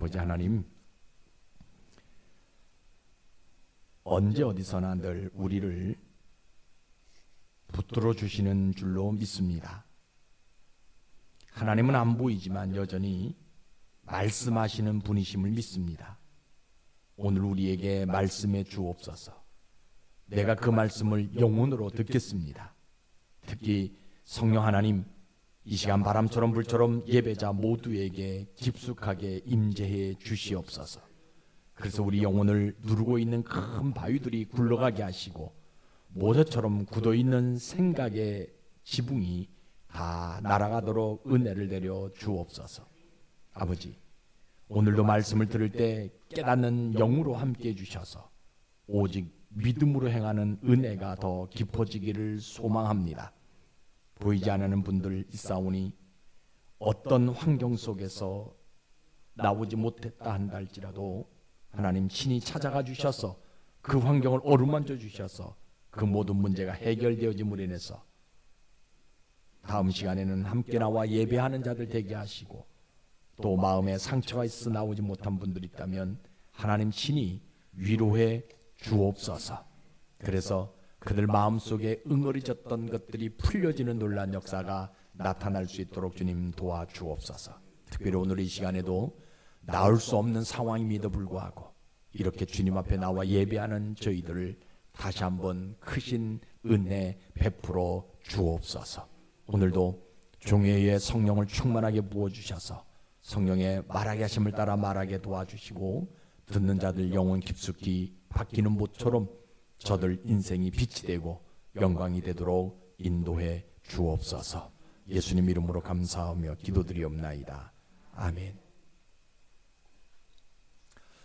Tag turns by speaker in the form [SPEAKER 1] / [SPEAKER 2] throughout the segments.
[SPEAKER 1] 아버지 하나님, 언제 어디서나 늘 우리를 붙들어 주시는 줄로 믿습니다. 하나님은 안 보이지만 여전히 말씀하시는 분이심을 믿습니다. 오늘 우리에게 말씀해 주옵소서. 내가 그 말씀을 영혼으로 듣겠습니다. 특히 성령 하나님, 이 시간 바람처럼 불처럼 예배자 모두에게 깊숙하게 임재해 주시옵소서. 그래서 우리 영혼을 누르고 있는 큰 바위들이 굴러가게 하시고 모처럼 굳어있는 생각의 지붕이 다 날아가도록 은혜를 내려 주옵소서. 아버지, 오늘도 말씀을 들을 때 깨닫는 영으로 함께해 주셔서 오직 믿음으로 행하는 은혜가 더 깊어지기를 소망합니다. 보이지 않는 분들 있사오니 어떤 환경 속에서 나오지 못했다 한다 할지라도 하나님 친히 찾아가 주셔서 그 환경을 어루만져 주셔서 그 모든 문제가 해결되어짐으로 인해서 다음 시간에는 함께 나와 예배하는 자들 되게 하시고, 또 마음에 상처가 있어 나오지 못한 분들이 있다면 하나님 친히 위로해 주옵소서. 그래서 그들 마음속에 응어리졌던 것들이 풀려지는 놀라운 역사가 나타날 수 있도록 주님 도와주옵소서. 특별히 오늘 이 시간에도 나올 수 없는 상황임에도 불구하고 이렇게 주님 앞에 나와 예배하는 저희들을 다시 한번 크신 은혜 베풀어 주옵소서. 오늘도 종회의 성령을 충만하게 부어주셔서 성령의 말하게 하심을 따라 말하게 도와주시고, 듣는 자들 영혼 깊숙이 바뀌는 못처럼 저들 인생이 빛이 되고 영광이 되도록 인도해 주옵소서. 예수님 이름으로 감사하며 기도드리옵나이다. 아멘.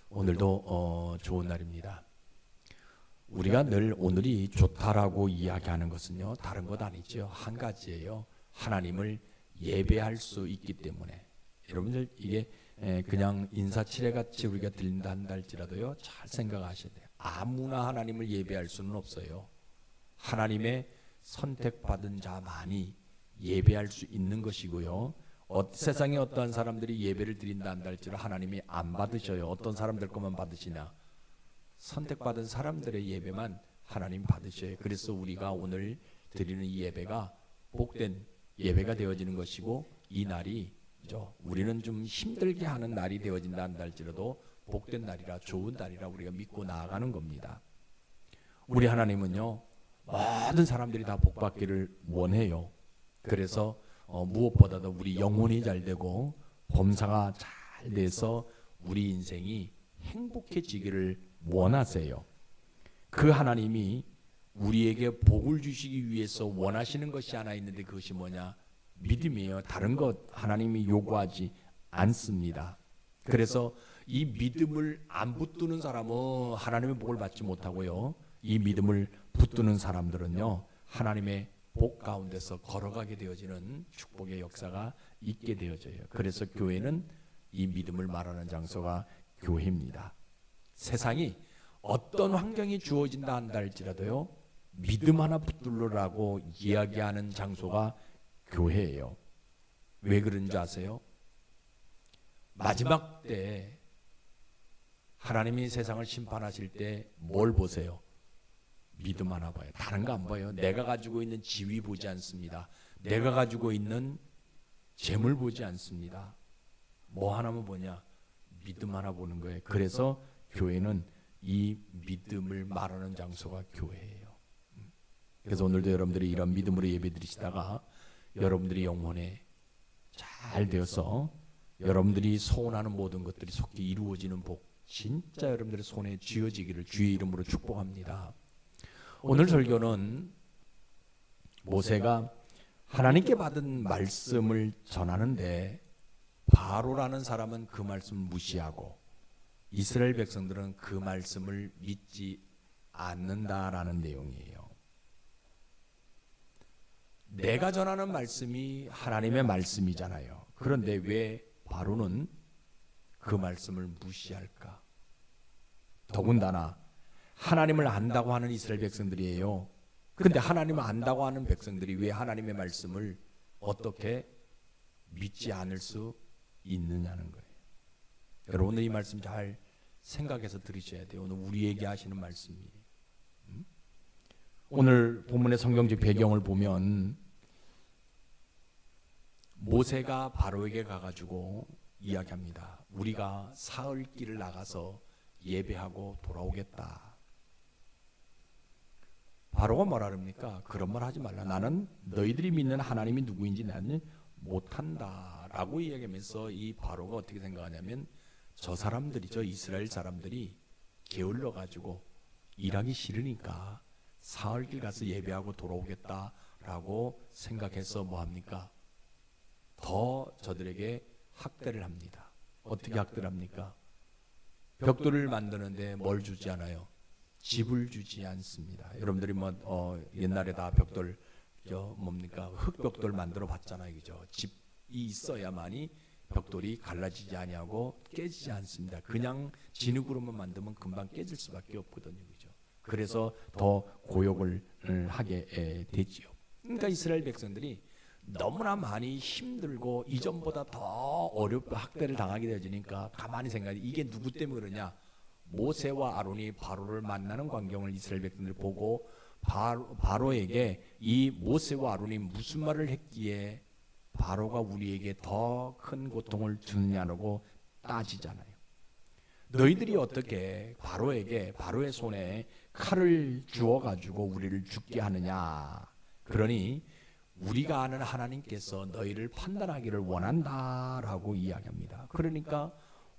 [SPEAKER 1] 오늘도 좋은 날입니다. 우리가 늘 오늘이 좋다라고 이야기하는 것은요, 다른 것 아니죠. 한 가지예요. 하나님을 예배할 수 있기 때문에. 여러분들 이게 그냥 인사치레 같이 우리가 들린다 한다 할지라도요, 잘 생각하셔야 돼요. 아무나 하나님을 예배할 수는 없어요. 하나님의 선택받은 자만이 예배할 수 있는 것이고요. 세상에 어떠한 사람들이 예배를 드린다 한다 할지라도 하나님이 안 받으셔요. 어떤 사람들 것만 받으시냐? 선택받은 사람들의 예배만 하나님 받으셔요. 그래서 우리가 오늘 드리는 이 예배가 복된 예배가 되어지는 것이고, 이 날이 우리는 좀 힘들게 하는 날이 되어진다 한다 할지라도 복된 날이라, 좋은 날이라 우리가 믿고 나아가는 겁니다. 우리 하나님은요, 모든 사람들이 다 복받기를 원해요. 그래서 무엇보다도 우리 영혼이 잘 되고 범사가 잘 돼서 우리 인생이 행복해지기를 원하세요. 그 하나님이 우리에게 복을 주시기 위해서 원하시는 것이 하나 있는데, 그것이 뭐냐? 믿음이에요. 다른 것 하나님이 요구하지 않습니다. 그래서 이 믿음을 안 붙드는 사람은 하나님의 복을 받지 못하고요, 이 믿음을 붙드는 사람들은요, 하나님의 복 가운데서 걸어가게 되어지는 축복의 역사가 있게 되어져요. 그래서 교회는 이 믿음을 말하는 장소가 교회입니다. 세상이 어떤 환경이 주어진다 한다 할지라도요, 믿음 하나 붙들으라고 이야기하는 장소가 교회예요. 왜 그런지 아세요? 마지막 때 하나님이 세상을 심판하실 때 뭘 보세요? 믿음 하나 봐요. 다른 거 안 봐요. 내가 가지고 있는 지위 보지 않습니다. 내가 가지고 있는 재물 보지 않습니다. 뭐 하나만 보냐? 믿음 하나 보는 거예요. 그래서 교회는 이 믿음을 말하는 장소가 교회예요. 그래서 오늘도 여러분들이 이런 믿음으로 예배드리시다가 여러분들이 영혼에 잘 되어서 여러분들이 소원하는 모든 것들이 속히 이루어지는 복, 진짜 여러분들의 손에 쥐어지기를 주의 이름으로 축복합니다. 오늘 설교는 모세가 하나님께 받은 말씀을 전하는데 바로라는 사람은 그 말씀을 무시하고 이스라엘 백성들은 그 말씀을 믿지 않는다라는 내용이에요. 내가 전하는 말씀이 하나님의 말씀이잖아요. 그런데 왜 바로는 그 말씀을 무시할까? 더군다나 하나님을 안다고 하는 이스라엘 백성들이에요. 그런데 하나님을 안다고 하는 백성들이 왜 하나님의 말씀을 어떻게 믿지 않을 수 있느냐는 거예요. 여러분 이 말씀 잘 생각해서 들으셔야 돼요. 오늘 우리에게 하시는 말씀이에요. 오늘 본문의 성경적 배경을 보면 모세가 바로에게 가가지고 이야기합니다. 우리가 사흘 길을 나가서 예배하고 돌아오겠다. 바로가 뭐라 그럽니까? 그런 말 하지 말라. 나는 너희들이 믿는 하나님이 누구인지 나는 못한다 라고 이야기하면서 이 바로가 어떻게 생각하냐면 저 사람들이, 저 이스라엘 사람들이 게을러 가지고 일하기 싫으니까 사흘 길 가서 예배하고 돌아오겠다라고 생각해서 뭐합니까? 더 저들에게 학대를 합니다. 어떻게 학대를 합니까? 벽돌을 만드는데 뭘 주지 않아요? 집을 주지 않습니다. 여러분들이 옛날에 다 벽돌 뭡니까? 흙벽돌 만들어 봤잖아요. 그죠? 집이 있어야만이 벽돌이 갈라지지 아니하고 깨지지 않습니다. 그냥 진흙으로만 만들면 금방 깨질 수밖에 없거든요. 그죠? 그래서 더 고역을 하게 되지요. 그러니까 이스라엘 백성들이 너무나 많이 힘들고 이전보다 더 어렵고 학대를 당하게 되어지니까 가만히 생각해, 이게 누구 때문에 그러냐? 모세와 아론이 바로를 만나는 광경을 이스라엘 백성들이 보고 바로에게 이 모세와 아론이 무슨 말을 했기에 바로가 우리에게 더 큰 고통을 주느냐고 따지잖아요. 너희들이 어떻게 바로의 손에 칼을 주어 가지고 우리를 죽게 하느냐? 그러니 우리가 아는 하나님께서 너희를 판단하기를 원한다라고 이야기합니다. 그러니까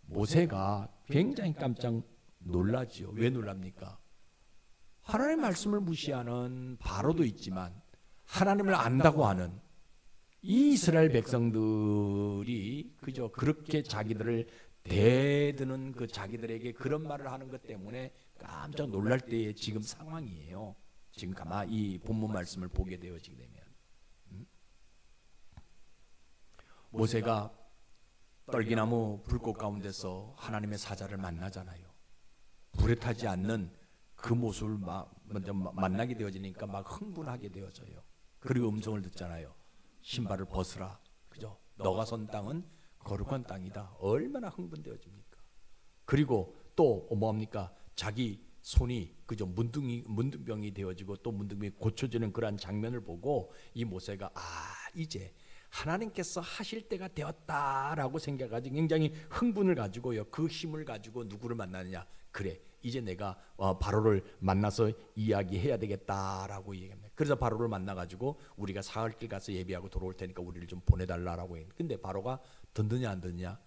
[SPEAKER 1] 모세가 굉장히 깜짝 놀라지요. 왜 놀랍니까? 하나님의 말씀을 무시하는 바로도 있지만 하나님을 안다고 하는 이 이스라엘 백성들이 그저 그렇게 자기들을 대드는 그 자기들에게 그런 말을 하는 것 때문에 깜짝 놀랄 때의 지금 상황이에요. 지금 가만 이 본문 말씀을 보게 되어지게 되면 모세가 떨기나무 불꽃 가운데서 하나님의 사자를 만나잖아요. 불에 타지 않는 그 모습을 먼저 만나게 되어지니까 막 흥분하게 되어져요. 그리고 음성을 듣잖아요. 신발을 벗으라. 그죠? 너가 선 땅은 거룩한 땅이다. 얼마나 흥분되어집니까? 그리고 또 뭡니까? 자기 손이 그죠? 문둥병이 되어지고 또 문둥병이 고쳐지는 그러한 장면을 보고 이 모세가 이제 하나님께서 하실 때가 되었다라고 생각하지 굉장히 흥분을 가지고요. 그 힘을 가지고 누구를 만나느냐? 그래, 이제 내가 바로를 만나서 이야기해야 되겠다라고 얘기합니다. 그래서 바로를 만나가지고 우리가 사흘길 가서 예배하고 돌아올 테니까 우리를 좀 보내달라라고 했는데, 근데 바로가 듣느냐 안 듣느냐?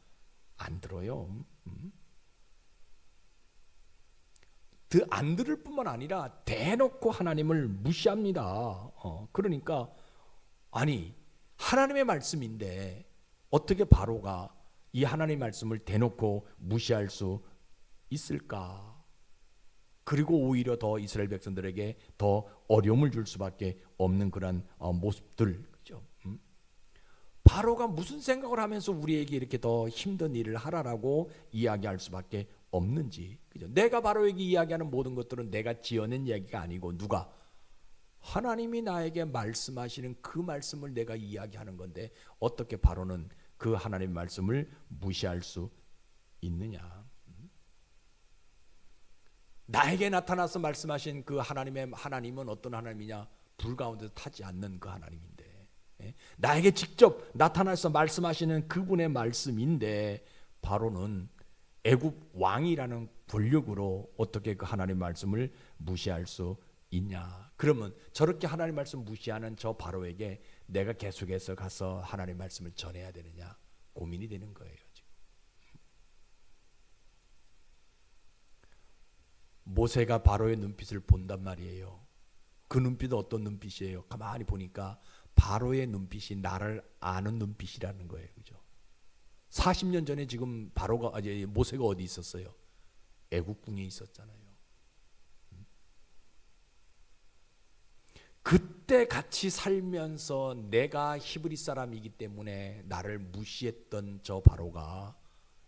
[SPEAKER 1] 안 들어요. 안 들을 뿐만 아니라 대놓고 하나님을 무시합니다. 그러니까 아니 하나님의 말씀인데 어떻게 바로가 이 하나님의 말씀을 대놓고 무시할 수 있을까? 그리고 오히려 더 이스라엘 백성들에게 더 어려움을 줄 수밖에 없는 그런 모습들, 그죠? 바로가 무슨 생각을 하면서 우리에게 이렇게 더 힘든 일을 하라라고 이야기할 수밖에 없는지, 그죠? 내가 바로에게 이야기하는 모든 것들은 내가 지어낸 이야기가 아니고 누가? 하나님이 나에게 말씀하시는 그 말씀을 내가 이야기하는 건데 어떻게 바로는 그 하나님의 말씀을 무시할 수 있느냐? 나에게 나타나서 말씀하신 그 하나님은 어떤 하나님이냐? 불 가운데서 타지 않는 그 하나님인데, 나에게 직접 나타나서 말씀하시는 그분의 말씀인데 바로는 애굽 왕이라는 권력으로 어떻게 그 하나님의 말씀을 무시할 수 있냐? 그러면 저렇게 하나님 말씀 무시하는 저 바로에게 내가 계속해서 가서 하나님 말씀을 전해야 되느냐? 고민이 되는 거예요. 지금. 모세가 바로의 눈빛을 본단 말이에요. 그 눈빛은 어떤 눈빛이에요? 가만히 보니까 바로의 눈빛이 나를 아는 눈빛이라는 거예요. 그죠? 40년 전에 지금 모세가 어디 있었어요? 애국궁에 있었잖아요. 그때 같이 살면서 내가 히브리 사람이기 때문에 나를 무시했던 저 바로가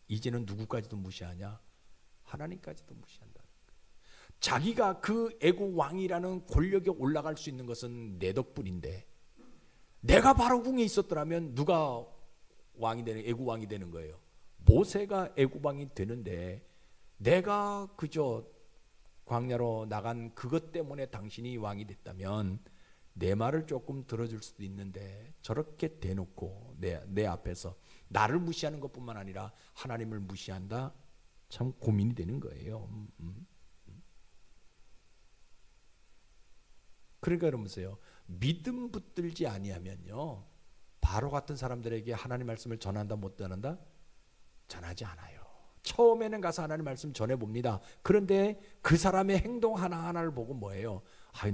[SPEAKER 1] 이제는 누구까지도 무시하냐? 하나님까지도 무시한다. 자기가 그 애국 왕이라는 권력에 올라갈 수 있는 것은 내 덕분인데, 내가 바로 궁에 있었더라면 누가 왕이 되는, 애국 왕이 되는 거예요? 모세가 애굽왕이 되는데 내가 그저 광야로 나간 그것 때문에 당신이 왕이 됐다면 내 말을 조금 들어줄 수도 있는데 저렇게 대놓고 내 앞에서 나를 무시하는 것뿐만 아니라 하나님을 무시한다? 참 고민이 되는 거예요. 그러니까 여러분보세요. 믿음 붙들지 아니하면요, 바로 같은 사람들에게 하나님 말씀을 전한다 못 전한다? 전하지 않아요. 처음에는 가서 하나님 말씀 전해봅니다. 그런데 그 사람의 행동 하나하나를 보고 뭐예요?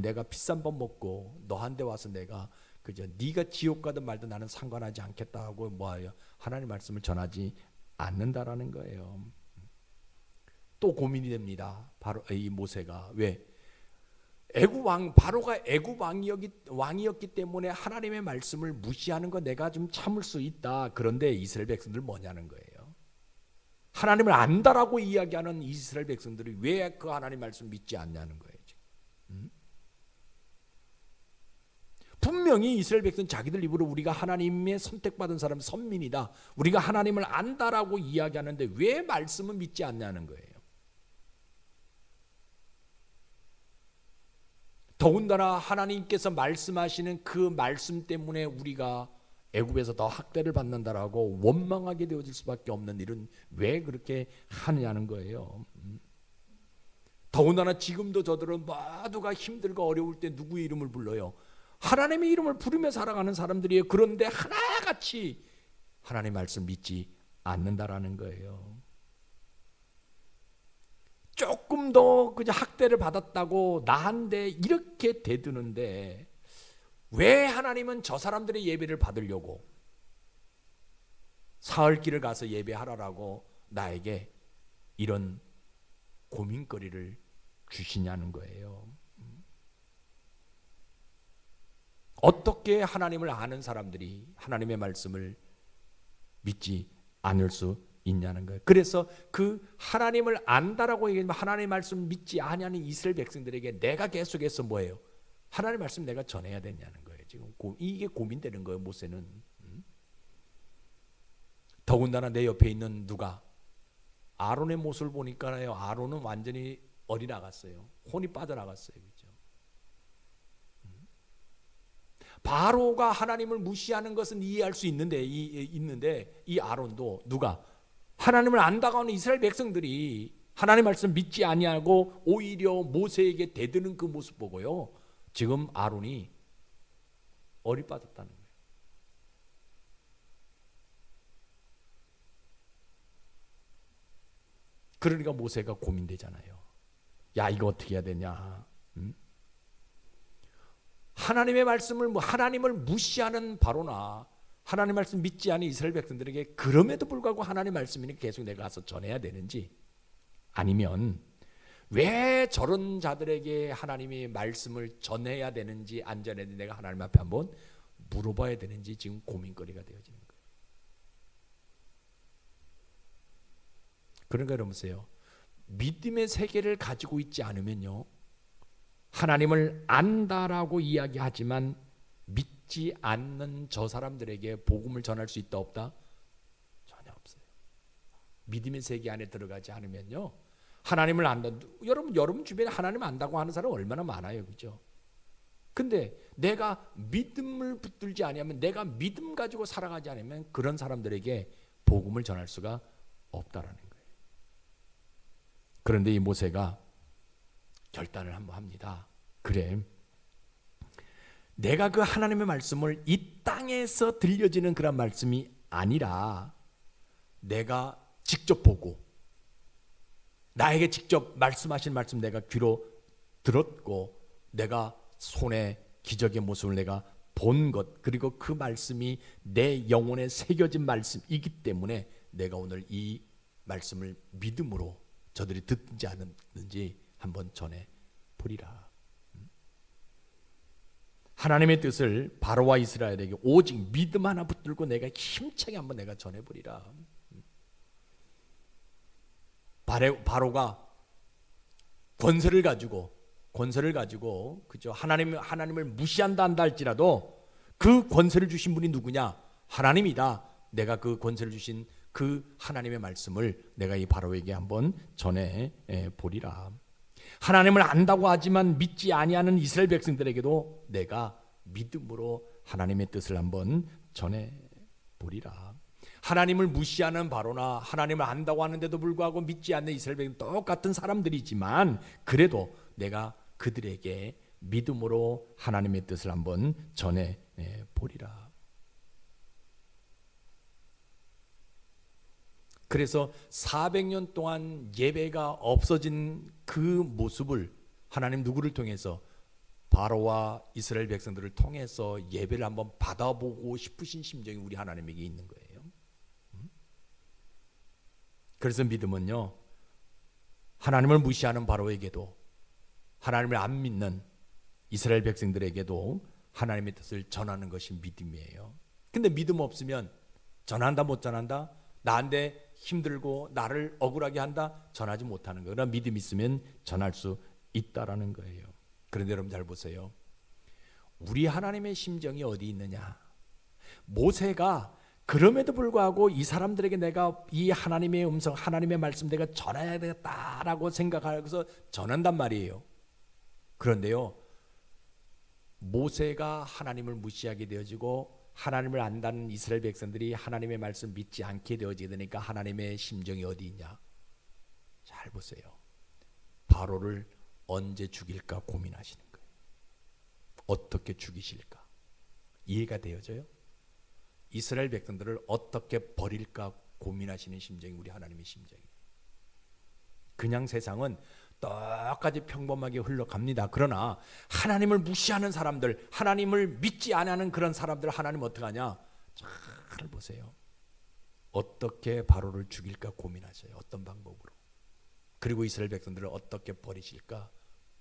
[SPEAKER 1] 내가 비싼 밥 먹고 너한테 와서 내가 그저 네가 지옥 가든 말든 나는 상관하지 않겠다 하고 뭐예요? 하나님 말씀을 전하지 않는다라는 거예요. 또 고민이 됩니다. 바로 이 모세가 왜? 애굽 왕 바로가 애굽 왕이었기 때문에 하나님의 말씀을 무시하는 거 내가 좀 참을 수 있다. 그런데 이스라엘 백성들 뭐냐는 거예요. 하나님을 안다라고 이야기하는 이스라엘 백성들이 왜 그 하나님 말씀 믿지 않냐는 거예요. 분명히 이스라엘 백성 자기들 입으로 우리가 하나님의 선택받은 사람 선민이다, 우리가 하나님을 안다라고 이야기하는데 왜 말씀은 믿지 않냐는 거예요. 더군다나 하나님께서 말씀하시는 그 말씀 때문에 우리가 애굽에서 더 학대를 받는다라고 원망하게 되어질 수밖에 없는 일은 왜 그렇게 하느냐는 거예요. 더군다나 지금도 저들은 모두가 힘들고 어려울 때 누구의 이름을 불러요? 하나님의 이름을 부르며 살아가는 사람들이에요. 그런데 하나같이 하나님의 말씀 믿지 않는다라는 거예요. 조금 더 그저 학대를 받았다고 나한테 이렇게 대드는데 왜 하나님은 저 사람들의 예배를 받으려고 사흘길을 가서 예배하라라고 나에게 이런 고민거리를 주시냐는 거예요. 어떻게 하나님을 아는 사람들이 하나님의 말씀을 믿지 않을 수 있냐는 거예요. 그래서 그 하나님을 안다라고 얘기하면 하나님의 말씀 믿지 아니하는 이스라엘 백성들에게 내가 계속해서 뭐예요? 하나님의 말씀 내가 전해야 되냐는 거예요. 지금 이게 고민되는 거예요. 모세는. 더군다나 내 옆에 있는 누가 아론의 모습을 보니까요, 아론은 완전히 어리나갔어요. 혼이 빠져나갔어요. 그렇죠? 바로가 하나님을 무시하는 것은 이해할 수 있는데 이 아론도 누가 하나님을 안다고 하는 이스라엘 백성들이 하나님 말씀 믿지 아니하고 오히려 모세에게 대드는 그 모습 보고요, 지금 아론이 어리 빠졌다는 거예요. 그러니까 모세가 고민되잖아요. 야, 이거 어떻게 해야 되냐? 하나님의 말씀을 하나님을 무시하는 바로나 하나님 말씀 믿지 않은 이스라엘 백성들에게 그럼에도 불구하고 하나님 말씀이니까 계속 내가 가서 전해야 되는지, 아니면 왜 저런 자들에게 하나님의 말씀을 전해야 되는지 안 전해야 되는지 내가 하나님 앞에 한번 물어봐야 되는지 지금 고민거리가 되어지는 거예요. 그러니까 여러분세요, 믿음의 세계를 가지고 있지 않으면요, 하나님을 안다라고 이야기하지만 믿지 않는 저 사람들에게 복음을 전할 수 있다 없다? 전혀 없어요. 믿음의 세계 안에 들어가지 않으면요, 하나님을 안다. 여러분 주변에 하나님 안다고 하는 사람 얼마나 많아요, 그죠? 근데 내가 믿음을 붙들지 않으면, 내가 믿음 가지고 살아가지 않으면 그런 사람들에게 복음을 전할 수가 없다라는 거예요. 그런데 이 모세가 결단을 한번 합니다. 그래, 내가 그 하나님의 말씀을 이 땅에서 들려지는 그런 말씀이 아니라 내가 직접 보고 나에게 직접 말씀하신 말씀 내가 귀로 들었고 내가 손에 기적의 모습을 내가 본 것, 그리고 그 말씀이 내 영혼에 새겨진 말씀이기 때문에 내가 오늘 이 말씀을 믿음으로 저들이 듣지 않는지 한번 전해 보리라. 하나님의 뜻을 바로와 이스라엘에게 오직 믿음 하나 붙들고 내가 힘차게 한번 내가 전해 보리라. 바로가 권세를 가지고 그죠, 하나님을 무시한다 한다 할지라도 그 권세를 주신 분이 누구냐? 하나님이다. 내가 그 권세를 주신 그 하나님의 말씀을 내가 이 바로에게 한번 전해 보리라. 하나님을 안다고 하지만 믿지 아니하는 이스라엘 백성들에게도 내가 믿음으로 하나님의 뜻을 한번 전해 보리라. 하나님을 무시하는 바로나 하나님을 안다고 하는데도 불구하고 믿지 않는 이스라엘 백성 똑같은 사람들이지만 그래도 내가 그들에게 믿음으로 하나님의 뜻을 한번 전해 보리라. 그래서 400년 동안 예배가 없어진 그 모습을 하나님 누구를 통해서 바로와 이스라엘 백성들을 통해서 예배를 한번 받아보고 싶으신 심정이 우리 하나님에게 있는 거예요. 그래서 믿음은요, 하나님을 무시하는 바로에게도 하나님을 안 믿는 이스라엘 백성들에게도 하나님의 뜻을 전하는 것이 믿음이에요. 근데 믿음 없으면 전한다 못 전한다, 나한테 힘들고 나를 억울하게 한다, 전하지 못하는 거예요. 그러나 믿음 있으면 전할 수 있다라는 거예요. 그런데 여러분 잘 보세요. 우리 하나님의 심정이 어디 있느냐? 모세가 그럼에도 불구하고 이 사람들에게 내가 이 하나님의 음성, 하나님의 말씀 내가 전해야 되겠다라고 생각하면서 전한단 말이에요. 그런데요, 모세가 하나님을 무시하게 되어지고 하나님을 안다는 이스라엘 백성들이 하나님의 말씀 믿지 않게 되어지게 되니까 하나님의 심정이 어디 있냐? 잘 보세요. 바로를 언제 죽일까 고민하시는 거예요. 어떻게 죽이실까? 이해가 되어져요? 이스라엘 백성들을 어떻게 버릴까 고민하시는 심정이 우리 하나님의 심정이에요. 그냥 세상은 똑같이 평범하게 흘러갑니다. 그러나 하나님을 무시하는 사람들, 하나님을 믿지 않는 그런 사람들 하나님 어떻게 하냐? 잘 보세요. 어떻게 바로를 죽일까 고민하셔요. 어떤 방법으로. 그리고 이스라엘 백성들을 어떻게 버리실까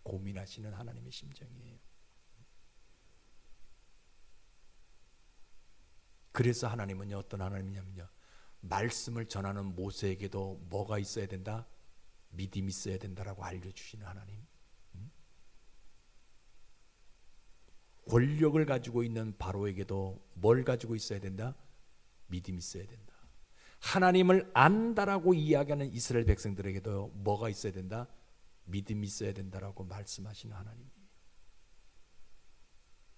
[SPEAKER 1] 고민하시는 하나님의 심정이에요. 그래서 하나님은요, 어떤 하나님이냐면요, 말씀을 전하는 모세에게도 뭐가 있어야 된다? 믿음이 있어야 된다라고 알려주시는 하나님. 권력을 가지고 있는 바로에게도 뭘 가지고 있어야 된다? 믿음이 있어야 된다. 하나님을 안다라고 이야기하는 이스라엘 백성들에게도 뭐가 있어야 된다? 믿음이 있어야 된다라고 말씀하시는 하나님이에요.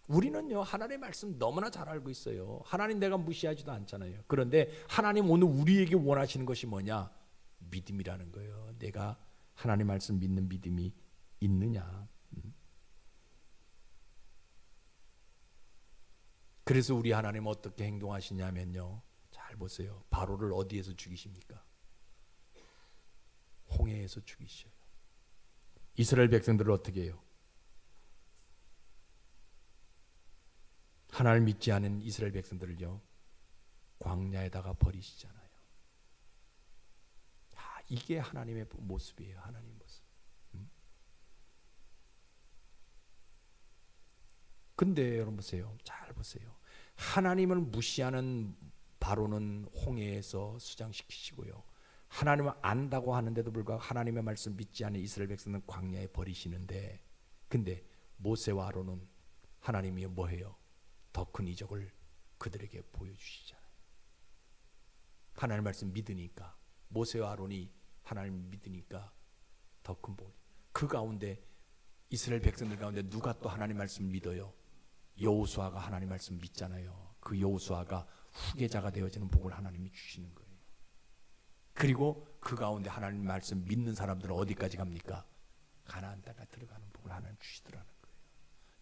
[SPEAKER 1] 우리는요, 하나님의 말씀 너무나 잘 알고 있어요. 하나님 내가 무시하지도 않잖아요. 그런데 하나님 오늘 우리에게 원하시는 것이 뭐냐? 믿음이라는 거예요. 내가 하나님 말씀 믿는 믿음이 있느냐? 그래서 우리 하나님 어떻게 행동하시냐면요, 잘 보세요. 바로를 어디에서 죽이십니까? 홍해에서 죽이셔요. 이스라엘 백성들을 어떻게 해요? 하나님을 믿지 않은 이스라엘 백성들을요, 광야에다가 버리시잖아요. 이게 하나님의 모습이에요. 하나님의 모습. 근데 여러분 보세요. 잘 보세요. 하나님을 무시하는 바로는 홍해에서 수장시키시고요, 하나님을 안다고 하는데도 불구하고 하나님의 말씀 믿지 않은 이스라엘 백성은 광야에 버리시는데, 근데 모세와 아론은 하나님이 뭐해요? 더 큰 이적을 그들에게 보여주시잖아요. 하나님 말씀 믿으니까, 모세와 아론이 하나님 믿으니까 더 큰 복이. 그 가운데 이스라엘 백성들 가운데 누가 또 하나님 말씀을 믿어요? 여호수아가 하나님 말씀 믿잖아요. 그 여호수아가 후계자가 되어지는 복을 하나님이 주시는 거예요. 그리고 그 가운데 하나님 말씀 믿는 사람들은 어디까지 갑니까? 가나안 땅에 들어가는 복을 하나님 주시더라는 거예요.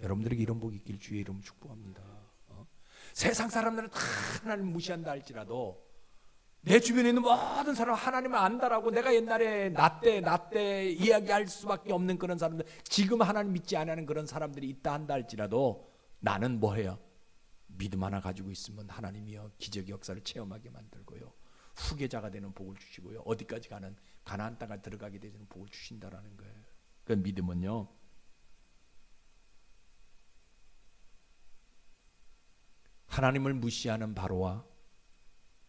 [SPEAKER 1] 여러분들에게 이런 복이 있길 주의 이름으로 축복합니다. 세상 사람들은 다 하나님 무시한다 할지라도 내 주변에 있는 모든 사람 하나님을 안다라고 내가 옛날에 나 때 이야기할 수밖에 없는 그런 사람들, 지금 하나님 믿지 않는 그런 사람들이 있다 한다 할지라도 나는 뭐해요? 믿음 하나 가지고 있으면 하나님이요, 기적의 역사를 체험하게 만들고요, 후계자가 되는 복을 주시고요, 어디까지 가는 가나안 땅에 들어가게 되는 복을 주신다라는 거예요. 그 믿음은요, 하나님을 무시하는 바로와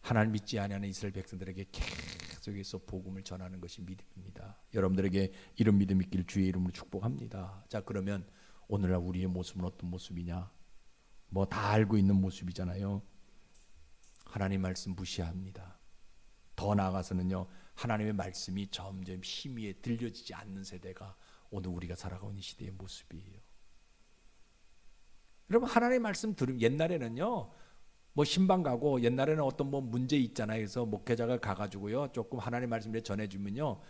[SPEAKER 1] 하나님 믿지 아니하는 이스라엘 백성들에게 계속해서 복음을 전하는 것이 믿음입니다. 여러분들에게 이런 믿음 있기를 주의 이름으로 축복합니다. 자, 그러면 오늘날 우리의 모습은 어떤 모습이냐? 뭐 다 알고 있는 모습이잖아요. 하나님 말씀 무시합니다. 더 나아가서는요, 하나님의 말씀이 점점 희미해 들려지지 않는 세대가 오늘 우리가 살아가고 있는 시대의 모습이에요. 여러분, 하나님의 말씀 들으면, 옛날에는요 뭐 신방 가고, 옛날에는 어떤 뭐 문제 있잖아요. 그래서 목회자가 가가지고요 조금 하나님 말씀을 전해주면요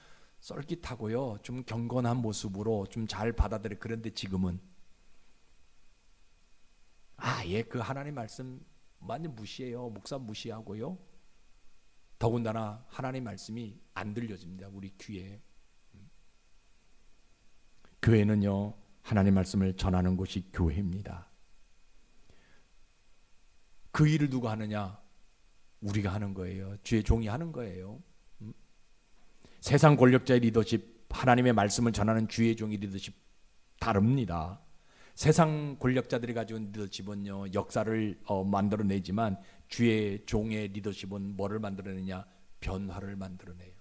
[SPEAKER 1] 썰깃하고요 좀 경건한 모습으로 좀 잘 받아들여. 그런데 지금은 아예 그 하나님 말씀 완전 무시해요. 목사 무시하고요. 더군다나 하나님 말씀이 안 들려집니다, 우리 귀에. 교회는요 하나님 말씀을 전하는 곳이 교회입니다. 그 일을 누가 하느냐? 우리가 하는 거예요. 주의 종이 하는 거예요. 세상 권력자의 리더십, 하나님의 말씀을 전하는 주의 종의 리더십 다릅니다. 세상 권력자들이 가지고 있는 리더십은요 역사를 만들어내지만, 주의 종의 리더십은 뭐를 만들어내냐? 변화를 만들어내요.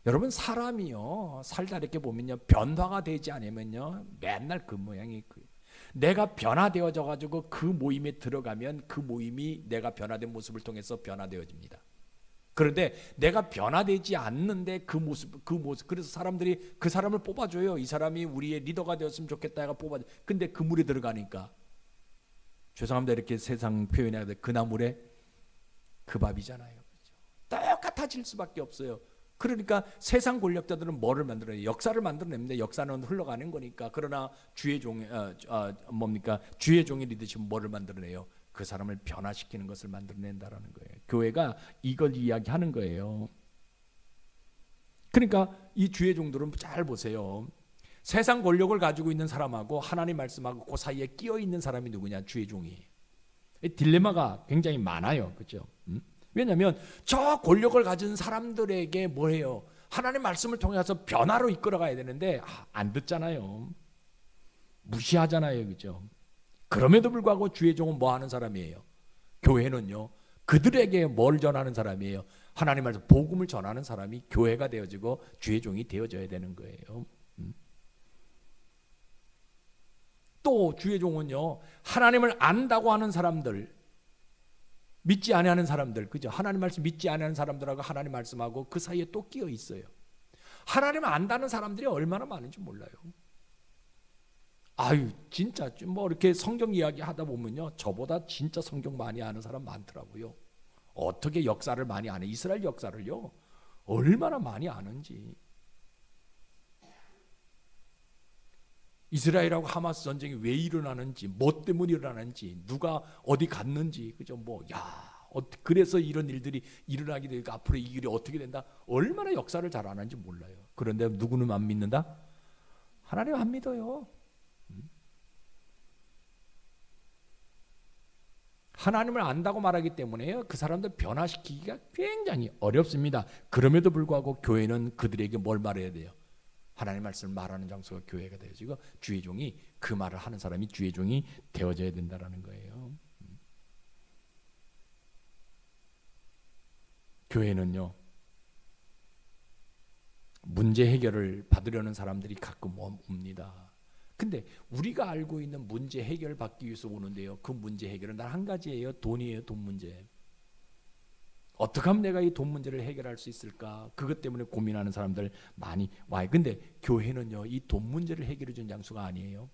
[SPEAKER 1] 여러분, 사람이요 살다 이렇게 보면요 변화가 되지 않으면요 맨날 그 모양이 내가 변화되어져 가지고 그 모임에 들어가면 그 모임이 내가 변화된 모습을 통해서 변화되어집니다. 그런데 내가 변화되지 않는데 그 모습 그래서 사람들이 그 사람을 뽑아줘요. 이 사람이 우리의 리더가 되었으면 좋겠다 해가 뽑아줘. 근데 그 물에 들어가니까, 죄송합니다 이렇게 세상 표현해야 돼, 그 나물에 그 밥이잖아요. 그렇죠? 똑같아질 수밖에 없어요. 그러니까 세상 권력자들은 뭐를 만들어내요? 역사를 만들어냅니다. 역사는 흘러가는 거니까. 그러나 주의 종의 주의 종의 리더십은 뭐를 만들어내요? 그 사람을 변화시키는 것을 만들어낸다라는 거예요. 교회가 이걸 이야기하는 거예요. 그러니까 이 주의 종들은 잘 보세요. 세상 권력을 가지고 있는 사람하고 하나님 말씀하고 그 사이에 끼어 있는 사람이 누구냐? 주의 종이. 딜레마가 굉장히 많아요. 그렇죠? 왜냐하면 저 권력을 가진 사람들에게 뭐해요? 하나님 말씀을 통해서 변화로 이끌어가야 되는데 안 듣잖아요. 무시하잖아요. 그렇죠? 그럼에도 불구하고 주의 종은 뭐 하는 사람이에요? 교회는요 그들에게 뭘 전하는 사람이에요? 하나님 말씀 복음을 전하는 사람이 교회가 되어지고 주의 종이 되어져야 되는 거예요. 또 주의 종은요 하나님을 안다고 하는 사람들, 믿지 않는 사람들, 그죠? 하나님 말씀 믿지 않는 사람들하고 하나님 말씀하고 그 사이에 또 끼어 있어요. 하나님을 안다는 사람들이 얼마나 많은지 몰라요. 아유 진짜 뭐 이렇게 성경 이야기 하다 보면요 저보다 진짜 성경 많이 아는 사람 많더라고요. 어떻게 역사를 많이 아는, 이스라엘 역사를요 얼마나 많이 아는지. 이스라엘하고 하마스 전쟁이 왜 일어나는지, 뭐 때문에 일어나는지, 누가 어디 갔는지, 그죠? 그래서 이런 일들이 일어나게 되니까 앞으로 이 일이 어떻게 된다, 얼마나 역사를 잘 아는지 몰라요. 그런데 누구는 안 믿는다? 하나님 안 믿어요. 하나님을 안다고 말하기 때문에 그 사람들 변화시키기가 굉장히 어렵습니다. 그럼에도 불구하고 교회는 그들에게 뭘 말해야 돼요? 하나님의 말씀을 말하는 장소가 교회가 되어지고 주의 종이 그 말을 하는 사람이 주의 종이 되어져야 된다는 거예요. 교회는요 문제 해결을 받으려는 사람들이 가끔 옵니다. 근데 우리가 알고 있는 문제 해결을 받기 위해서 오는데요 그 문제 해결은 단 한 가지예요. 돈이에요. 돈 문제. 어떻게 하면 내가 이 돈 문제를 해결할 수 있을까? 그것 때문에 고민하는 사람들 많이 와요. 근데 교회는요 이 돈 문제를 해결해 준 장소가 아니에요.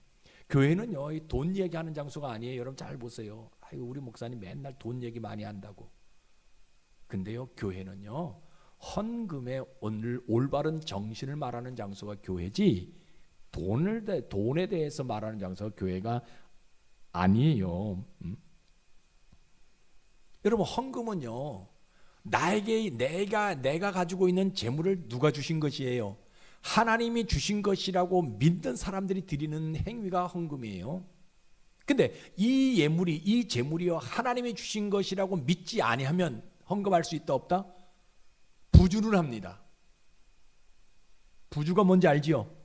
[SPEAKER 1] 교회는요 이 돈 얘기하는 장소가 아니에요. 여러분 잘 보세요. 아이고 우리 목사님 맨날 돈 얘기 많이 한다고. 근데요 교회는요 헌금의 올바른 정신을 말하는 장소가 교회지, 돈에 대해서 말하는 장소가 교회가 아니에요. 여러분 헌금은요 나에게 내가 가지고 있는 재물을 누가 주신 것이에요? 하나님이 주신 것이라고 믿는 사람들이 드리는 행위가 헌금이에요. 근데 이 재물이요 하나님이 주신 것이라고 믿지 아니하면 헌금할 수 있다 없다? 부주를 합니다. 부주가 뭔지 알지요?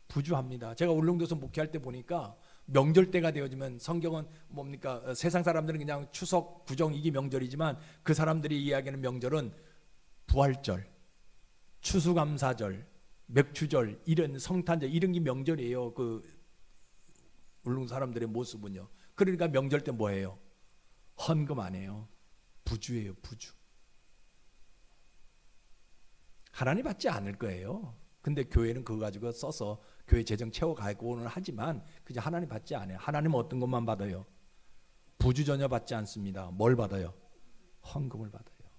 [SPEAKER 1] 부주합니다. 제가 울릉도에서 목회할 때 보니까 명절 때가 되어지면, 성경은 뭡니까? 세상 사람들은 그냥 추석, 구정 이게 명절이지만 그 사람들이 이야기하는 명절은 부활절, 추수감사절, 맥추절, 이런 성탄절 이런 게 명절이에요. 그 울릉 사람들의 모습은요. 그러니까 명절 때 뭐예요? 헌금 안 해요. 부주예요. 부주. 하나님 받지 않을 거예요. 근데 교회는 그거 가지고 써서 교회 재정 채워가고는 하지만 그냥 하나님 받지 않아요. 하나님은 어떤 것만 받아요? 부주 전혀 받지 않습니다. 뭘 받아요? 헌금을 받아요.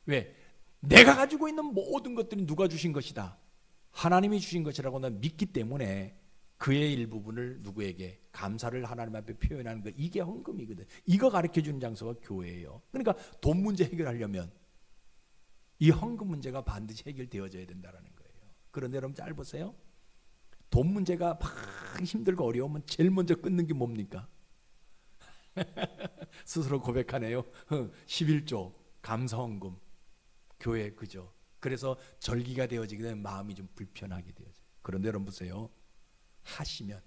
[SPEAKER 1] 왜? 내가 가지고 있는 모든 것들이 누가 주신 것이다, 하나님이 주신 것이라고 난 믿기 때문에 그의 일부분을 누구에게 감사를 하나님 앞에 표현하는 것, 이게 헌금이거든. 이거 가르쳐주는 장소가 교회예요. 그러니까 돈 문제 해결하려면 이 헌금 문제가 반드시 해결되어져야 된다는 거예요. 그런데 여러분 잘 보세요. 돈 문제가 막 힘들고 어려우면 제일 먼저 끊는 게 뭡니까? 스스로 고백하네요. 11조 감사헌금. 교회, 그죠? 그래서 절기가 되어지게 되면 마음이 좀 불편하게 되어져요. 그런데 여러분 보세요. 하시면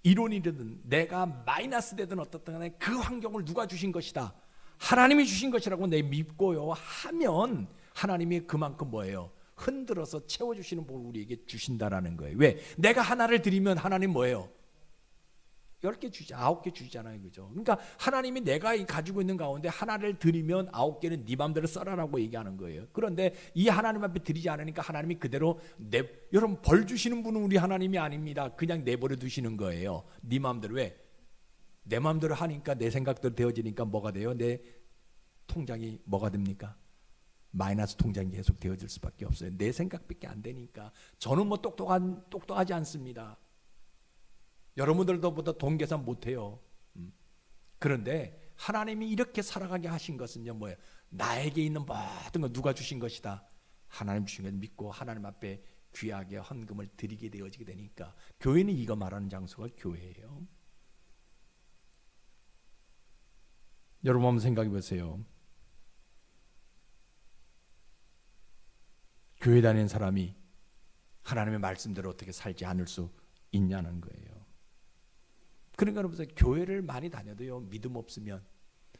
[SPEAKER 1] 이론이든 내가 마이너스 되든 어떻든 간에 그 환경을 누가 주신 것이다, 하나님이 주신 것이라고 내 믿고요 하면 하나님이 그만큼 뭐예요? 흔들어서 채워주시는 복을 우리에게 주신다라는 거예요. 왜? 내가 하나를 드리면 하나님 뭐예요? 10개 주지, 9개 주잖아요. 그죠? 그러니까 하나님이 내가 가지고 있는 가운데 하나를 드리면 9개는 네 맘대로 써라라고 얘기하는 거예요. 그런데 이 하나님 앞에 드리지 않으니까 하나님이 그대로 여러분 벌 주시는 분은 우리 하나님이 아닙니다. 그냥 내버려 두시는 거예요. 네 맘대로. 왜? 내 맘대로 하니까 내 생각대로 되어지니까 뭐가 돼요? 내 통장이 뭐가 됩니까? 마이너스 통장이 계속 되어질 수밖에 없어요. 내 생각밖에 안 되니까. 저는 뭐 똑똑하지 않습니다. 여러분들도 보다 돈 계산 못해요. 그런데 하나님이 이렇게 살아가게 하신 것은요 뭐예요? 나에게 있는 모든 거 누가 주신 것이다, 하나님 주신 걸 믿고 하나님 앞에 귀하게 헌금을 드리게 되어지게 되니까 교회는 이거 말하는 장소가 교회예요. 여러분 한번 생각해 보세요. 교회 다니는 사람이 하나님의 말씀대로 어떻게 살지 않을 수 있냐는 거예요. 그러니까 여러분 교회를 많이 다녀도요 믿음 없으면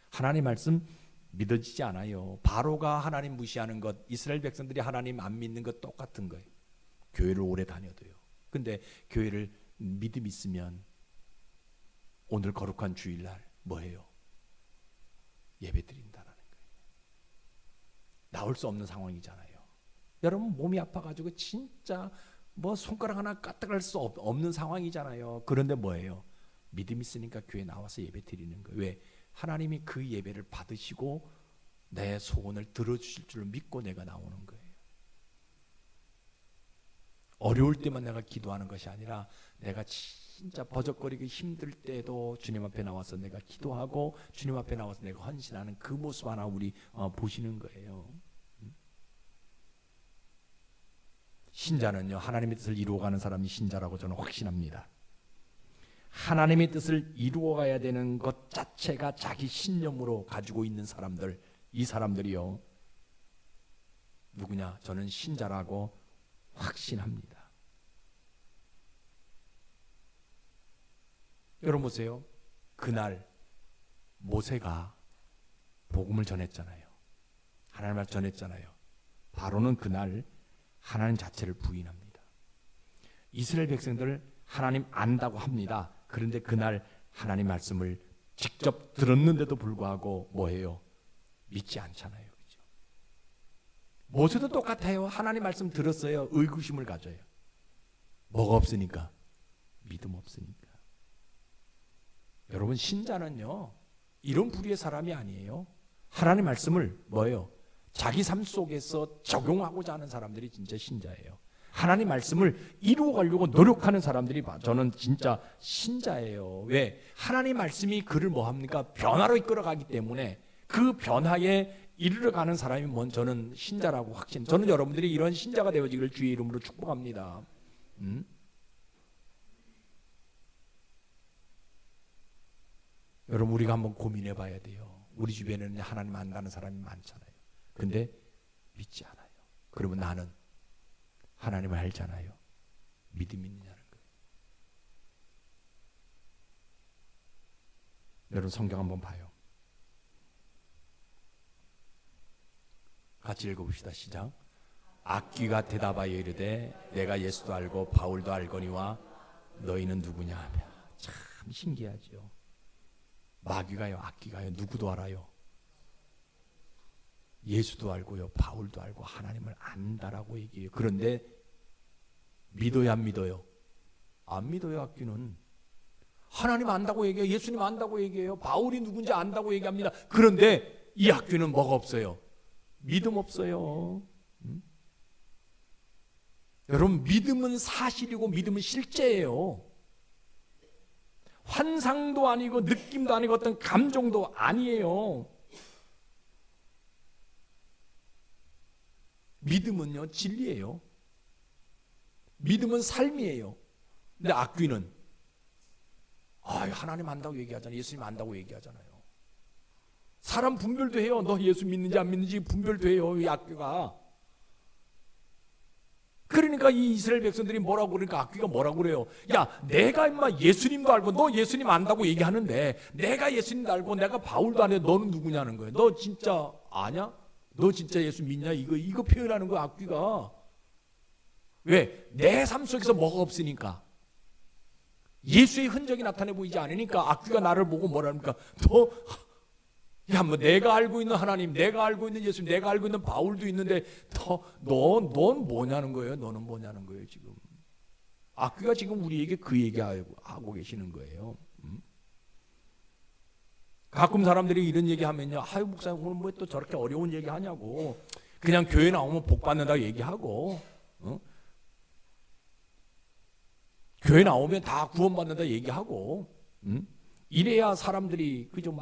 [SPEAKER 1] 하나님 말씀 믿어지지 않아요. 바로가 하나님 무시하는 것, 이스라엘 백성들이 하나님 안 믿는 것 똑같은 거예요. 교회를 오래 다녀도요. 근데 교회를 믿음 있으면 오늘 거룩한 주일날 뭐해요? 예배 드린다라는 거예요. 나올 수 없는 상황이잖아요. 여러분 몸이 아파가지고 진짜 뭐 손가락 하나 까딱할 수 없는 상황이잖아요. 그런데 뭐예요? 믿음 있으니까 교회 나와서 예배 드리는 거예요. 왜? 하나님이 그 예배를 받으시고 내 소원을 들어주실 줄 믿고 내가 나오는 거예요. 어려울 때만 내가 기도하는 것이 아니라 내가 진짜 버적거리기 힘들 때도 주님 앞에 나와서 내가 기도하고 주님 앞에 나와서 내가 헌신하는 그 모습 하나 우리 보시는 거예요. 신자는요 하나님의 뜻을 이루어가는 사람이 신자라고 저는 확신합니다. 하나님의 뜻을 이루어가야 되는 것 자체가 자기 신념으로 가지고 있는 사람들, 이 사람들이요 누구냐? 저는 신자라고 확신합니다. 여러분 보세요. 그날 모세가 복음을 전했잖아요. 하나님을 전했잖아요. 바로는 그날 하나님 자체를 부인합니다. 이스라엘 백성들 하나님 안다고 합니다. 그런데 그날 하나님 말씀을 직접 들었는데도 불구하고 뭐해요? 믿지 않잖아요. 그렇죠? 모세도 똑같아요. 하나님 말씀 들었어요. 의구심을 가져요. 뭐가 없으니까? 믿음 없으니까. 여러분 신자는요 이런 부류의 사람이 아니에요. 하나님 말씀을 뭐예요? 자기 삶 속에서 적용하고자 하는 사람들이 진짜 신자예요. 하나님 말씀을 이루어가려고 노력하는 사람들이 저는 진짜 신자예요. 왜? 하나님 말씀이 그를 뭐합니까? 변화로 이끌어가기 때문에 그 변화에 이르러가는 사람이 저는 신자라고 확신. 저는 여러분들이 이런 신자가 되어지기를 주의 이름으로 축복합니다. 여러분 우리가 한번 고민해 봐야 돼요. 우리 주변에는 하나님 안다는 사람이 많잖아요. 근데 믿지 않아요. 그러면 나는 하나님을 알잖아요. 믿음이 있느냐는 거예요. 여러분 성경 한번 봐요. 같이 읽어봅시다. 시작. 악귀가 대답하여 이르되 내가 예수도 알고 바울도 알거니와 너희는 누구냐 하며. 참 신기하죠. 마귀가요 악귀가요 누구도 알아요. 예수도 알고요, 바울도 알고 하나님을 안다라고 얘기해요. 그런데 믿어야 안 믿어요? 안 믿어요. 악귀는 하나님 안다고 얘기해요. 예수님 안다고 얘기해요. 바울이 누군지 안다고 얘기합니다. 그런데 이 악귀는 뭐가 없어요? 믿음 없어요. 여러분, 믿음은 사실이고 믿음은 실제예요. 환상도 아니고 느낌도 아니고 어떤 감정도 아니에요. 믿음은요, 진리예요. 믿음은 삶이에요. 근데 악귀는 하나님 안다고 얘기하잖아요. 예수님 안다고 얘기하잖아요. 사람 분별도 해요. 너 예수 믿는지 안 믿는지 분별도 해요. 이 악귀가. 그러니까 이 이스라엘 백성들이 뭐라고 그러니까 악귀가 뭐라고 그래요? 야, 내가 임마 예수님도 알고 너 예수님 안다고 얘기하는데 내가 예수님도 알고 내가 바울도 안 해. 너는 누구냐는 거예요. 너 진짜 아냐? 너 진짜 예수 믿냐? 이거 표현하는 거야, 악귀가. 왜? 내 삶 속에서 뭐가 없으니까. 예수의 흔적이 나타내 보이지 않으니까 악귀가 나를 보고 뭐랍니까? 뭐 내가 알고 있는 하나님, 내가 알고 있는 예수, 내가 알고 있는 바울도 있는데 넌 뭐냐는 거예요? 너는 뭐냐는 거예요, 지금. 악귀가 지금 우리에게 그 얘기하고 계시는 거예요. 가끔 사람들이 이런 얘기 하면요, 목사님 오늘 뭐 또 저렇게 어려운 얘기 하냐고. 그냥 교회 나오면 복 받는다고 얘기하고, 교회 나오면 다 구원받는다 얘기하고, 이래야 사람들이 그저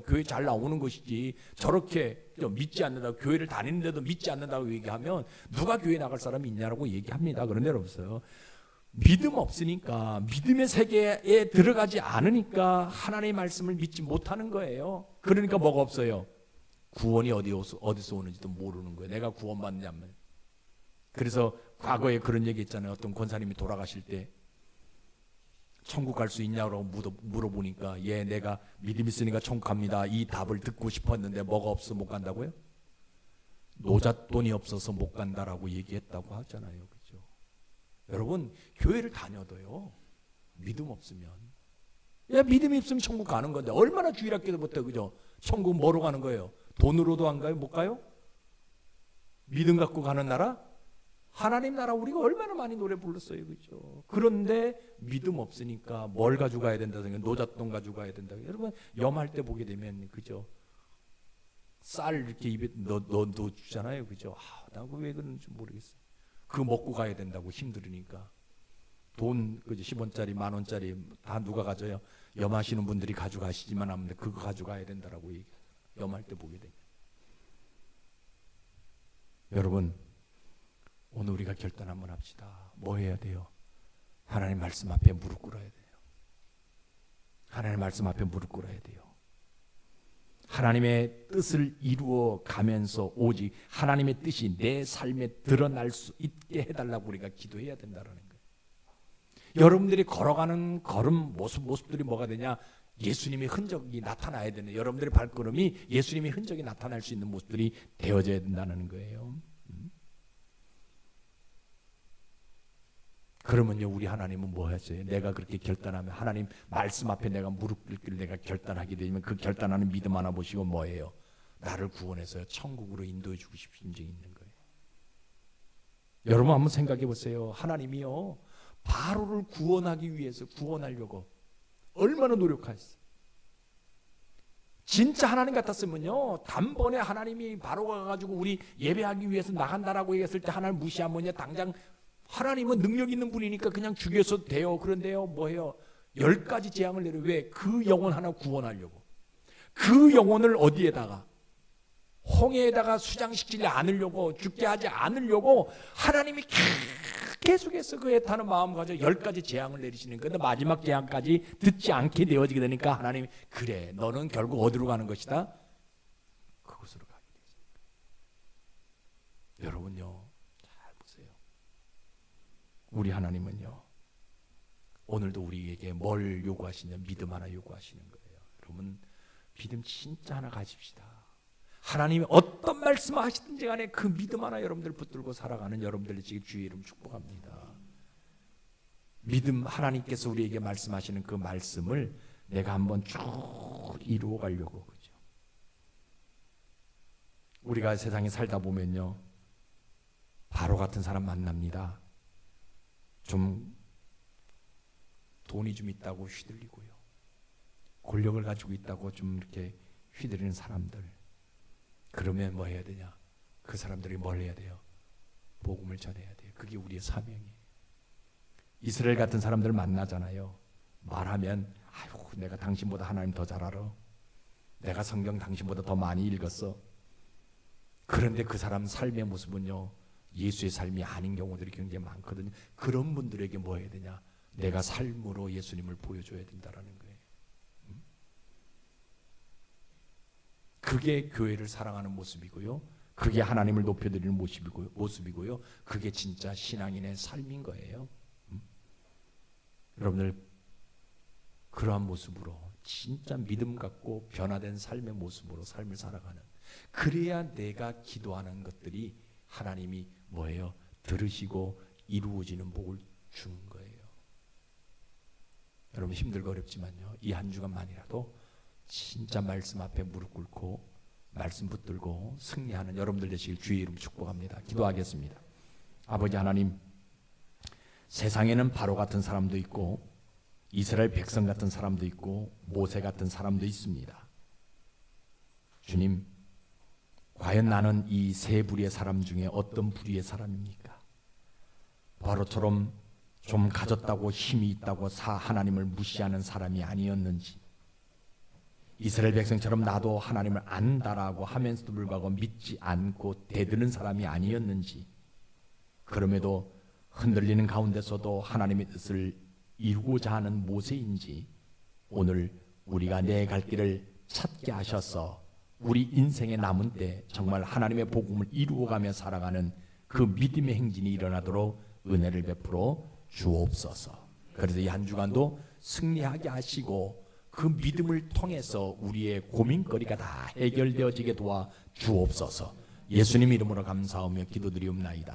[SPEAKER 1] 교회 잘 나오는 것이지, 저렇게 믿지 않는다고, 교회를 다니는데도 믿지 않는다고 얘기하면 누가 교회 나갈 사람이 있냐라고 얘기합니다. 그런 데는 없어요. 믿음 없으니까, 믿음의 세계에 들어가지 않으니까 하나님의 말씀을 믿지 못하는 거예요. 그러니까 뭐가 없어요? 구원이 어디서 오는지도 모르는 거예요. 내가 구원받느냐면. 그래서 과거에 그런 얘기 있잖아요. 어떤 권사님이 돌아가실 때 천국 갈 수 있냐고 물어보니까 내가 믿음 있으니까 천국 갑니다. 이 답을 듣고 싶었는데 뭐가 없어서 못 간다고요? 노잣돈이 없어서 못 간다라고 얘기했다고 하잖아요. 그죠? 여러분, 교회를 다녀도요, 믿음 없으면, 믿음이 없으면 천국 가는 건데 얼마나 주일학교도 못해, 그죠? 천국 뭐로 가는 거예요? 돈으로도 안 가요? 못 가요? 믿음 갖고 가는 나라? 하나님 나라. 우리가 얼마나 많이 노래 불렀어요, 그죠? 그런데 믿음 없으니까 뭘 가지고 가야 된다 생각, 노잣돈 가지고 가야 된다. 여러분, 염할 때 보게 되면, 그죠? 쌀 이렇게 입에 넣어 주잖아요, 그죠? 나 왜 그런지 모르겠어요. 그거 먹고 가야 된다고, 힘들으니까. 돈, 그죠? 10원짜리, 만원짜리 다 누가 가져요? 염하시는 분들이 가져가시지만 하는데 그거 가져가야 된다라고 얘기해요. 염할 때 보게 되면. 여러분, 오늘 우리가 결단 한번 합시다. 뭐 해야 돼요? 하나님 말씀 앞에 무릎 꿇어야 돼요. 하나님 말씀 앞에 무릎 꿇어야 돼요. 하나님의 뜻을 이루어 가면서 오직 하나님의 뜻이 내 삶에 드러날 수 있게 해달라고 우리가 기도해야 된다는 거예요. 여러분들이 걸어가는 걸음 모습들이 뭐가 되냐? 예수님의 흔적이 나타나야 되는, 여러분들의 발걸음이 예수님의 흔적이 나타날 수 있는 모습들이 되어져야 된다는 거예요. 그러면요, 우리 하나님은 뭐 하세요? 내가 그렇게 결단하면, 하나님 말씀 앞에 내가 무릎 꿇기를 내가 결단하게 되면 그 결단하는 믿음 하나 보시고 뭐예요? 나를 구원해서 천국으로 인도해 주고 싶은 심정이 있는 거예요. 여러분 한번 생각해 보세요. 하나님이요, 바로를 구원하기 위해서, 구원하려고 얼마나 노력했어요. 진짜 하나님 같았으면요, 단번에 하나님이 바로가 가지고 우리 예배하기 위해서 나간다라고 얘기했을 때 하나님 무시하면요, 당장 하나님은 능력 있는 분이니까 그냥 죽여서 돼요. 그런데요, 뭐해요? 10가지 재앙을 내려. 왜? 그 영혼 하나 구원하려고. 그 영혼을 어디에다가? 홍해에다가 수장시키지 않으려고, 죽게 하지 않으려고 하나님이 계속해서 그 애타는 마음 가지고 10가지 재앙을 내리시는 거예요. 마지막 재앙까지 듣지 않게 되어지게 되니까 하나님이, 그래, 너는 결국 어디로 가는 것이다? 그곳으로 가게 되십니다. 여러분요, 우리 하나님은요, 오늘도 우리에게 뭘 요구하시냐? 믿음 하나 요구하시는 거예요. 여러분, 믿음 진짜 하나 가집시다. 하나님이 어떤 말씀을 하시든지 간에 그 믿음 하나 여러분들 붙들고 살아가는 여러분들 지금 주의 이름 축복합니다. 믿음, 하나님께서 우리에게 말씀하시는 그 말씀을 내가 한번 쭉 이루어 가려고, 그죠? 우리가 세상에 살다 보면요, 바로 같은 사람 만납니다. 좀 돈이 좀 있다고 휘둘리고요, 권력을 가지고 있다고 좀 이렇게 휘두르는 사람들. 그러면 뭐 해야 되냐? 그 사람들이 뭘 해야 돼요? 복음을 전해야 돼요. 그게 우리의 사명이에요. 이스라엘 같은 사람들 만나잖아요. 말하면 아이고, 내가 당신보다 하나님 더 잘 알아. 내가 성경 당신보다 더 많이 읽었어. 그런데 그 사람 삶의 모습은요, 예수의 삶이 아닌 경우들이 굉장히 많거든요. 그런 분들에게 뭐 해야 되냐? 내가 삶으로 예수님을 보여줘야 된다라는 거예요. 그게 교회를 사랑하는 모습이고요, 그게 하나님을 높여드리는 모습이고요, 그게 진짜 신앙인의 삶인 거예요. 여러분들 그러한 모습으로 진짜 믿음 갖고 변화된 삶의 모습으로 삶을 살아가는, 그래야 내가 기도하는 것들이 하나님이 뭐예요? 들으시고 이루어지는 복을 주는 거예요. 여러분 힘들고 어렵지만요, 이 한 주간만이라도 진짜 말씀 앞에 무릎 꿇고 말씀 붙들고 승리하는 여러분들 되시길 주의 이름 축복합니다. 기도하겠습니다. 아버지 하나님, 세상에는 바로 같은 사람도 있고 이스라엘 백성 같은 사람도 있고 모세 같은 사람도 있습니다. 주님, 과연 나는 이 세 부류의 사람 중에 어떤 부류의 사람입니까? 바로처럼 좀 가졌다고 힘이 있다고 하나님을 무시하는 사람이 아니었는지, 이스라엘 백성처럼 나도 하나님을 안다라고 하면서도 불구하고 믿지 않고 대드는 사람이 아니었는지, 그럼에도 흔들리는 가운데서도 하나님의 뜻을 이루고자 하는 모세인지, 오늘 우리가 내 갈 길을 찾게 하셔서 우리 인생의 남은 때 정말 하나님의 복음을 이루어가며 살아가는 그 믿음의 행진이 일어나도록 은혜를 베풀어 주옵소서. 그래서 이 한 주간도 승리하게 하시고 그 믿음을 통해서 우리의 고민거리가 다 해결되어지게 도와 주옵소서. 예수님 이름으로 감사하며 기도드리옵나이다.